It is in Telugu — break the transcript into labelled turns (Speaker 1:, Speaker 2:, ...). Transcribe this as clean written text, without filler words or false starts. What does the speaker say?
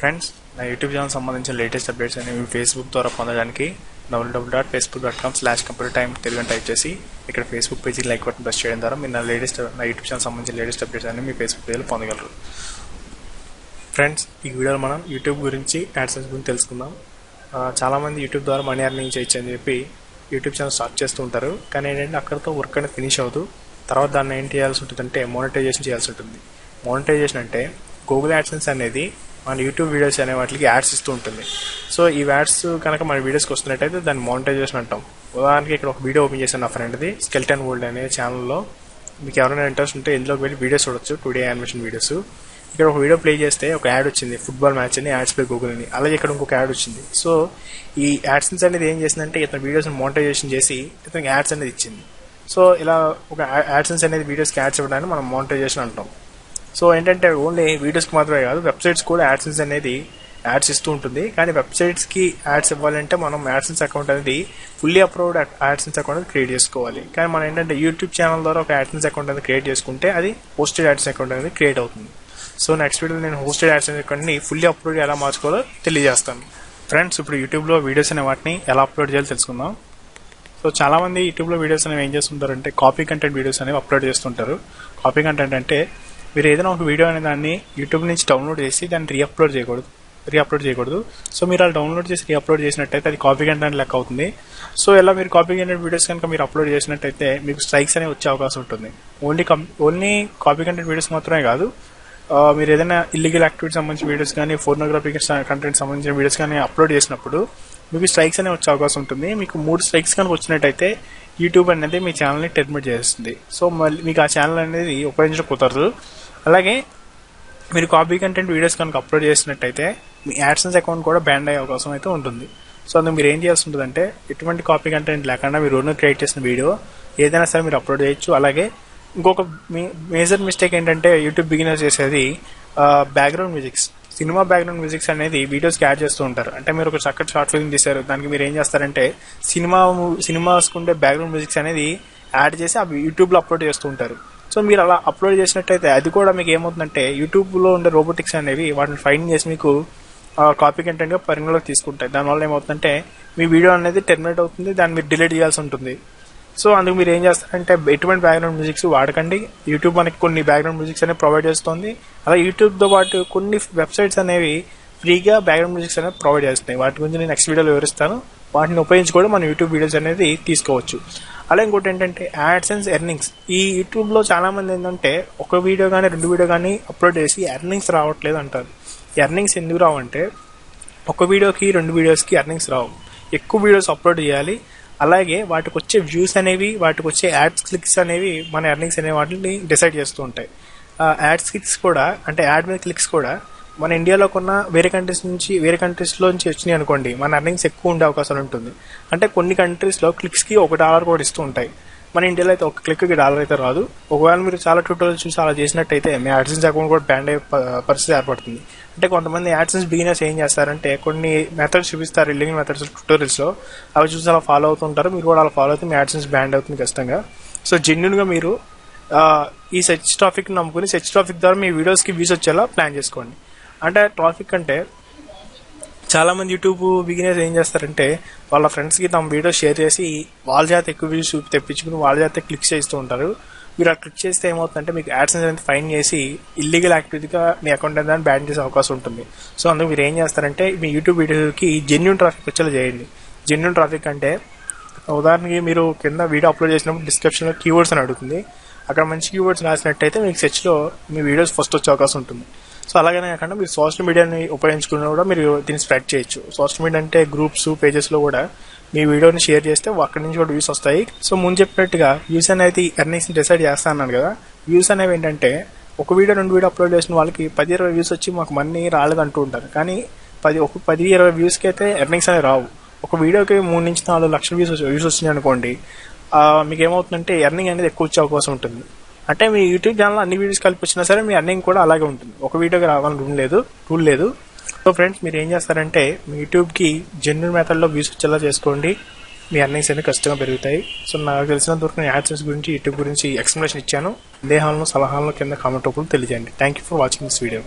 Speaker 1: ఫ్రెండ్స్, నా యూట్యూబ్ ఛానల్ సంబంధించిన లేటెస్ట్ అప్డేట్స్ అనేవి ఫేస్బుక్ ద్వారా పొందడానికి www.facebook.com/computertime తెలుగు టైప్ చేసి ఇక్కడ ఫేస్బుక్ పేజీకి లైక్ బటన్ ప్రెస్ చేయడం ద్వారా మీరు నా యూట్యూబ్ ఛానల్ సంబంధించిన లేటెస్ట్ అప్డేట్స్ అనేవి మీ ఫేస్బుక్ పేజీలో పొందగలరు. ఫ్రెండ్స్, ఈ వీడియోలో మనం యూట్యూబ్ గురించి యాడ్సెన్స్ గురించి తెలుసుకుందాం. చాలామంది యూట్యూబ్ ద్వారా మనీ ఎర్నింగ్ చేయొచ్చు అని చెప్పి యూట్యూబ్ ఛానల్ స్టార్ట్ చేస్తూ ఉంటారు. కానీ ఏంటంటే అక్కడితో వర్క్ అనేది ఫినిష్ అవుతూ తర్వాత దాన్ని ఏం చేయాల్సి ఉంటుందంటే మోనిటైజేషన్ చేయాల్సి ఉంటుంది. మోనిటైజేషన్ అంటే గూగుల్ యాడ్సెన్స్ అనేది మన యూట్యూబ్ వీడియోస్ అనే వాటికి యాడ్స్ ఇస్తూ ఉంటుంది. సో ఈ యాడ్స్ కనుక మన వీడియోస్కి వస్తున్నట్టయితే దాన్ని మోనిటైజేషన్ అంటాం. ఉదాహరణకి ఇక్కడ ఒక వీడియో ఓపెన్ చేశాను నా ఫ్రెండ్ది, స్కెల్టన్ వరల్డ్ అనే ఛానల్లో. మీకు ఎవరైనా ఇంట్రెస్ట్ ఉంటే ఇందులోకి వెళ్ళి వీడియోస్ చూడొచ్చు, 2D యానిమేషన్ వీడియోస్. ఇక్కడ ఒక వీడియో ప్లే చేస్తే ఒక యాడ్ వచ్చింది, ఫుట్బాల్ మ్యాచ్ అని, యాడ్స్ బై గూగుల్ అని. అలాగే ఇక్కడ ఇంకొక యాడ్ వచ్చింది. సో ఈ యాడ్సెన్స్ అనేది ఏం చేసిందంటే ఇతను వీడియోస్ని మోనిటైజేషన్ చేసి ఇతనికి యాడ్స్ అనేది ఇచ్చింది. సో ఇలా ఒక యాడ్సెన్స్ అనేది వీడియోస్కి యాడ్స్ ఇవ్వడానికి మనం మోనిటైజేషన్ అంటాం. సో ఏంటంటే ఓన్లీ వీడియోస్కి మాత్రమే కాదు, వెబ్సైట్స్ కూడా యాడ్సెన్స్ అనేది యాడ్స్ ఇస్తూ ఉంటుంది. కానీ వెబ్సైట్స్కి యాడ్స్ ఇవ్వాలంటే మనం యాడ్సెన్స్ అకౌంట్ అనేది ఫుల్లీ అప్రూవ్డ్ యాడ్సెన్స్ అకౌంట్ అనేది క్రియేట్ చేసుకోవాలి. కానీ మనం ఏంటంటే యూట్యూబ్ ఛానల్ ద్వారా ఒక యాడ్సెన్స్ అకౌంట్ అనేది క్రియేట్ చేసుకుంటే అది హోస్టెడ్ యాడ్సెన్స్ అకౌంట్ అనేది క్రియేట్ అవుతుంది. సో నెక్స్ట్ వీడియోలో నేను హోస్టెడ్ యాడ్సెన్స్ అకౌంట్ని ఫుల్లీ అప్లోడ్ ఎలా మార్చుకోవాలో తెలియజేస్తాను. ఫ్రెండ్స్, ఇప్పుడు యూట్యూబ్లో వీడియోస్ అనే వాటిని ఎలా అప్లోడ్ చేయాలో తెలుసుకుందాం. సో చాలామంది యూట్యూబ్లో వీడియోస్ అనేవి ఏం చేస్తుంటారంటే కాపీ కంటెంట్ వీడియోస్ అనేవి అప్లోడ్ చేస్తుంటారు. కాపీ కంటెంట్ అంటే మీరు ఏదైనా ఒక వీడియో అనే దాన్ని యూట్యూబ్ నుంచి డౌన్లోడ్ చేసి దాన్ని రీఅప్లోడ్ చేయకూడదు. సో మీరు అలా డౌన్లోడ్ చేసి రీఅప్లోడ్ చేసినట్టయితే అది కాపీ కంటెంట్ లెక్క అవుతుంది. సో ఇలా మీరు కాపీ కంటెంట్ వీడియోస్ కనుక మీరు అప్లోడ్ చేసినట్టయితే మీకు స్ట్రైక్స్ అనేవి వచ్చే అవకాశం ఉంటుంది. ఓన్లీ కాపీ కంటెంట్ వీడియోస్ మాత్రమే కాదు, మీరు ఏదైనా ఇల్లీగల్ యాక్టివిటీ సంబంధించిన వీడియోస్ కానీ, ఫోర్నోగ్రఫిక్ కంటెంట్ సంబంధించిన వీడియోస్ కానీ అప్లోడ్ చేసినప్పుడు మీకు స్ట్రైక్స్ అనేవి వచ్చే అవకాశం ఉంటుంది. మీకు 3 స్ట్రైక్స్ కనుక వచ్చినట్టయితే యూట్యూబ్ అనేది మీ ఛానల్ని టెర్మినేట్ చేస్తుంది. సో మళ్ళీ మీకు ఆ ఛానల్ అనేది ఉపయోగించడం కుదరదు. అలాగే మీరు కాపీ కంటెంట్ వీడియోస్ కనుక అప్లోడ్ చేసినట్టయితే మీ యాడ్సెన్స్ అకౌంట్ కూడా బ్యాన్ అయ్యే అవకాశం అయితే ఉంటుంది. సో అందుకు మీరు ఏం చేయాల్సి ఉంటుందంటే ఎటువంటి కాపీ కంటెంట్ లేకుండా మీరు ఓన్గా క్రియేట్ చేసిన వీడియో ఏదైనా సరే మీరు అప్లోడ్ చేయొచ్చు. అలాగే ఇంకొక మేజర్ మిస్టేక్ ఏంటంటే యూట్యూబ్ బిగినర్స్ చేసేది background musics, cinema background musics అనేది వీడియోస్కి యాడ్ చేస్తూ ఉంటారు. అంటే మీరు ఒక చక్కటి షార్ట్ ఫిల్మ్ తీశారు, దానికి మీరు ఏం చేస్తారంటే సినిమాస్కి ఉండే బ్యాక్గ్రౌండ్ మ్యూజిక్స్ అనేది యాడ్ చేసి అవి యూట్యూబ్లో అప్లోడ్ చేస్తూ ఉంటారు. సో మీరు అలా అప్లోడ్ చేసినట్టయితే అది కూడా మీకు ఏమవుతుందంటే యూట్యూబ్లో ఉండే రోబోటిక్స్ అనేవి వాటిని ఫైండ్ చేసి మీకు కాపీ కంటెంట్గా పరిగణలోకి తీసుకుంటాయి. దానివల్ల ఏమవుతుందంటే మీ వీడియో అనేది టెర్మినేట్ అవుతుంది, దాన్ని మీరు డిలీట్ చేయాల్సి ఉంటుంది. సో అందుకు మీరు ఏం చేస్తారంటే ఎటువంటి బ్యాక్గ్రౌండ్ మ్యూజిక్స్ వాడకండి. యూట్యూబ్ మనకి కొన్ని బ్యాక్గ్రౌండ్ మ్యూజిక్స్ అనేవి ప్రొవైడ్ చేస్తుంది. అలాగే యూట్యూబ్తో పాటు కొన్ని వెబ్సైట్స్ అనేవి ఫ్రీగా బ్యాక్గ్రౌండ్ మ్యూజిక్స్ అనేవి ప్రొవైడ్ చేస్తున్నాయి. వాటి గురించి నేను నెక్స్ట్ వీడియోలో వివరిస్తాను. వాటిని ఉపయోగించి కూడా మన యూట్యూబ్ వీడియోస్ అనేది తీసుకోవచ్చు. అలాగే ఇంకోటి ఏంటంటే యాడ్సెన్స్ ఎర్నింగ్స్. ఈ యూట్యూబ్లో చాలామంది ఏంటంటే ఒక వీడియో కానీ 2 వీడియో కానీ అప్లోడ్ చేసి ఎర్నింగ్స్ రావట్లేదు అంటారు. ఎర్నింగ్స్ ఎందుకు రావంటే ఒక వీడియోకి 2 వీడియోస్కి ఎర్నింగ్స్ రావు. ఎక్కువ వీడియోస్ అప్లోడ్ చేయాలి. అలాగే వాటికి వచ్చే వ్యూస్ అనేవి, వాటికి వచ్చే యాడ్స్ క్లిక్స్ అనేవి మన ఎర్నింగ్స్ అనే వాటిని డిసైడ్ చేస్తూ ఉంటాయి. యాడ్స్ క్లిక్స్ కూడా అంటే యాడ్ మీద క్లిక్స్ కూడా మన ఇండియాలో కొన్న వేరే కంట్రీస్లో నుంచి వచ్చినాయి అనుకోండి, మన ఎర్నింగ్స్ ఎక్కువ ఉండే అవకాశాలు ఉంటుంది. అంటే కొన్ని కంట్రీస్లో క్లిక్స్కి $1 కూడా ఇస్తూ ఉంటాయి. మన ఇండియాలో అయితే ఒక క్లిక్కి $1 అయితే రాదు. ఒకవేళ మీరు చాలా ట్యూటోరియల్స్ చూసి అలా చేసినట్టయితే మీ యాడ్సెన్స్ అకౌంట్ కూడా బ్యాన్ అయ్యే పరిస్థితి ఏర్పడుతుంది. అంటే కొంతమంది యాడ్సెన్స్ బిగినర్స్ ఏం చేస్తారంటే కొన్ని మెథడ్స్ చూపిస్తారు, ఇల్లీగల్ మెథడ్స్ ట్యూటోరియల్స్లో, అవి చూసి అలా ఫాలో అవుతుంటారు. మీరు కూడా అలా ఫాలో అయితే మీ యాడ్సెన్స్ బ్యాన్ అవుతుంది ఖచ్చితంగా. సో జెన్యూన్గా మీరు ఈ సెర్చ్ ట్రాఫిక్ నమ్ముకుని సెర్చ్ ట్రాఫిక్ ద్వారా మీ వీడియోస్కి వ్యూస్ వచ్చేలా ప్లాన్ చేసుకోండి. అంటే ట్రాఫిక్ అంటే చాలామంది యూట్యూబ్ బిగినర్స్ ఏం చేస్తారంటే వాళ్ళ ఫ్రెండ్స్కి తమ వీడియో షేర్ చేసి వాళ్ళ చేత ఎక్కువ వ్యూస్ తెప్పించుకుని వాళ్ళ చేత క్లిక్ చేస్తూ ఉంటారు. మీరు ఆ క్లిక్ చేస్తే ఏమవుతుందంటే మీకు యాడ్సెన్స్ అనేది ఫైన్ చేసి ఇల్లీగల్ యాక్టివిటీగా మీ అకౌంట్ అనేది బ్యాన్ చేసే అవకాశం ఉంటుంది. సో అందుకు మీరు ఏం చేస్తారంటే మీ యూట్యూబ్ వీడియోకి జెన్యూన్ ట్రాఫిక్ వచ్చేలా చేయండి. జెన్యూన్ ట్రాఫిక్ అంటే ఉదాహరణకి మీరు కింద వీడియో అప్లోడ్ చేసినప్పుడు డిస్క్రిప్షన్లో కీవర్డ్స్ అని అడుగుతుంది. అక్కడ మంచి కీవర్డ్స్ రాసినట్టయితే మీకు సెర్చ్లో మీ వీడియోస్ ఫస్ట్ వచ్చే అవకాశం ఉంటుంది. సో అలాగనే కాకుండా మీరు సోషల్ మీడియాని ఉపయోగించుకున్నా కూడా మీరు దీన్ని స్ప్రెడ్ చేయొచ్చు. సోషల్ మీడియా అంటే గ్రూప్స్, పేజెస్లో కూడా మీ వీడియోని షేర్ చేస్తే అక్కడి నుంచి కూడా వ్యూస్ వస్తాయి. సో ముందు చెప్పినట్టుగా వ్యూస్ అనేది ఎర్నింగ్స్ని డిసైడ్ చేస్తా అన్నాను కదా. వ్యూస్ అనేవి ఏంటంటే ఒక వీడియో 2 వీడియో అప్లోడ్ చేసిన వాళ్ళకి 10-20 వ్యూస్ వచ్చి మాకు మనీ రాలేదంటూ ఉంటారు. కానీ 10-20 వ్యూస్కి అయితే ఎర్నింగ్స్ అనేవి రావు. ఒక వీడియోకి 3 నుంచి 4 లక్షల వ్యూస్ వచ్చినాయి అనుకోండి, మీకు ఏమవుతుందంటే ఎర్నింగ్ అనేది ఎక్కువ వచ్చే అవకాశం ఉంటుంది. అంటే మీ యూట్యూబ్ ఛానల్ అన్ని వీడియోస్ కలిపి వచ్చినా సరే మీ ఎర్నింగ్ కూడా అలాగే ఉంటుంది. ఒక వీడియోకి రావాలని రూల్ లేదు. సో ఫ్రెండ్స్, మీరు ఏం చేస్తారంటే మీ యూట్యూబ్కి జెన్యూన్ మెథడ్లో వ్యూస్ వచ్చేలా చేసుకోండి. మీ ఎర్నింగ్స్ అనేవి ఖచ్చితంగా పెరుగుతాయి. సో నాకు తెలిసినంత వరకు నేను యాడ్సెన్స్ గురించి, యూట్యూబ్ గురించి ఎక్స్ప్లెనేషన్ ఇచ్చాను. సందేహాలను, సలహాలను కింద కామెంట్ రూపంలో తెలియజేయండి. Thank you for watching this video.